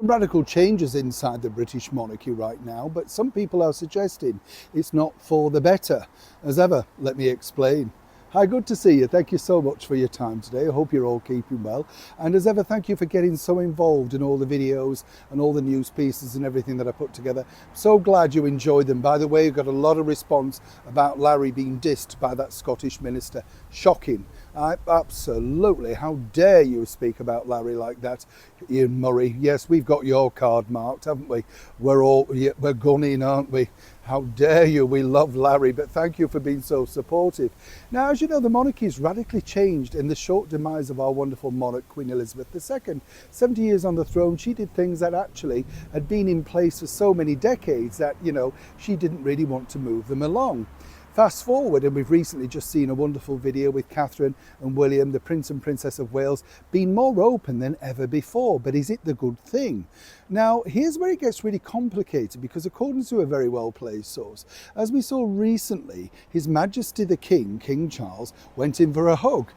Radical changes inside the British monarchy right now, but some people are suggesting it's not for the better. As ever, let me explain. Hi, good to see you. Thank you so much for your time today. I hope you're all keeping well. And as ever, thank you for getting so involved in all the videos and all the news pieces and everything that I put together. So glad you enjoyed them. By the way, you got a lot of response about Larry being dissed by that Scottish minister. Shocking. Absolutely. How dare you speak about Larry like that, Ian Murray? Yes, we've got your card marked, haven't we? We're gunning, aren't we? How dare you? We love Larry, but thank you for being so supportive. Now, as you know, the monarchy has radically changed in the short demise of our wonderful monarch, Queen Elizabeth II. 70 years on the throne, she did things that actually had been in place for so many decades that, she didn't really want to move them along. Fast forward, and we've recently just seen a wonderful video with Catherine and William, the Prince and Princess of Wales, being more open than ever before. But is it the good thing? Now, here's where it gets really complicated, because according to a very well-placed source, as we saw recently, His Majesty the King Charles, went in for a hug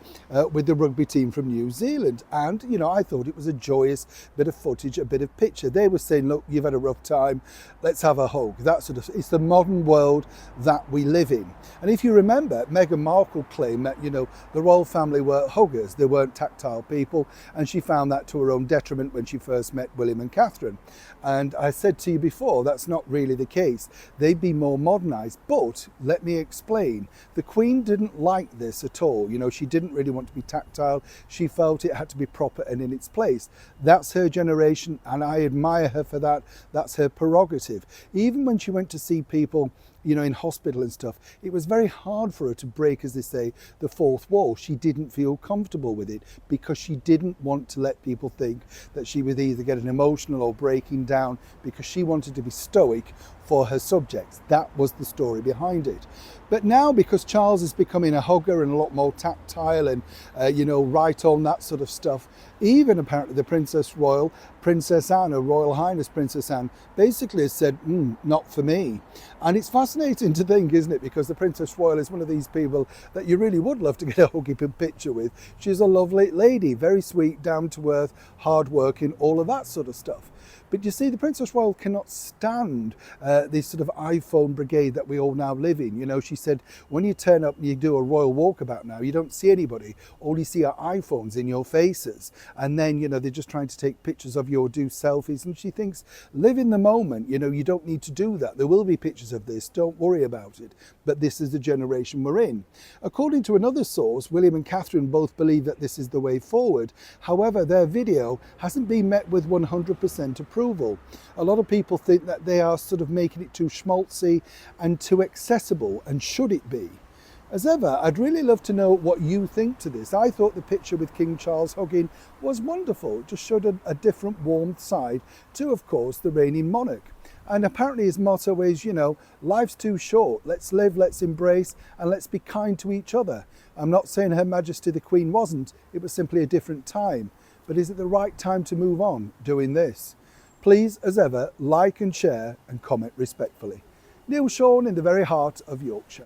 with the rugby team from New Zealand. And, I thought it was a joyous bit of footage, a bit of picture. They were saying, look, you've had a rough time, let's have a hug. That sort of, it's the modern world that we live in. And if you remember, Meghan Markle claimed that, the royal family were huggers, they weren't tactile people, and she found that to her own detriment when she first met William and Catherine. And I said to you before, that's not really the case. They'd be more modernised. But let me explain. The Queen didn't like this at all. She didn't really want to be tactile. She felt it had to be proper and in its place. That's her generation, and I admire her for that. That's her prerogative. Even when she went to see people, in hospital and stuff, it was very hard for her to break, as they say, the fourth wall. She didn't feel comfortable with it because she didn't want to let people think that she was either getting emotional or breaking down, because she wanted to be stoic for her subjects. That was the story behind it. But now, because Charles is becoming a hugger and a lot more tactile and, right on that sort of stuff, even apparently the Princess Royal, Princess Anne, her Royal Highness Princess Anne, basically has said, not for me. And it's fascinating to think, isn't it? Because the Princess Royal is one of these people that you really would love to get a huggy picture with. She's a lovely lady, very sweet, down to earth, hard working, all of that sort of stuff. But you see, the Princess Royal cannot stand this sort of iPhone brigade that we all now live in. She said, when you turn up and you do a royal walkabout now, you don't see anybody. All you see are iPhones in your faces. And then, they're just trying to take pictures of you or do selfies. And she thinks, live in the moment. You don't need to do that. There will be pictures of this. Don't worry about it. But this is the generation we're in. According to another source, William and Catherine both believe that this is the way forward. However, their video hasn't been met with 100% approval. A lot of people think that they are sort of making it too schmaltzy and too accessible, and should it be? As ever, I'd really love to know what you think to this. I thought the picture with King Charles hugging was wonderful. It just showed a different warm side to, of course, the reigning monarch. And apparently his motto is, life's too short. Let's live, let's embrace, and let's be kind to each other. I'm not saying Her Majesty the Queen wasn't. It was simply a different time. But is it the right time to move on doing this? Please, as ever, like and share and comment respectfully. Neil Sean in the very heart of Yorkshire.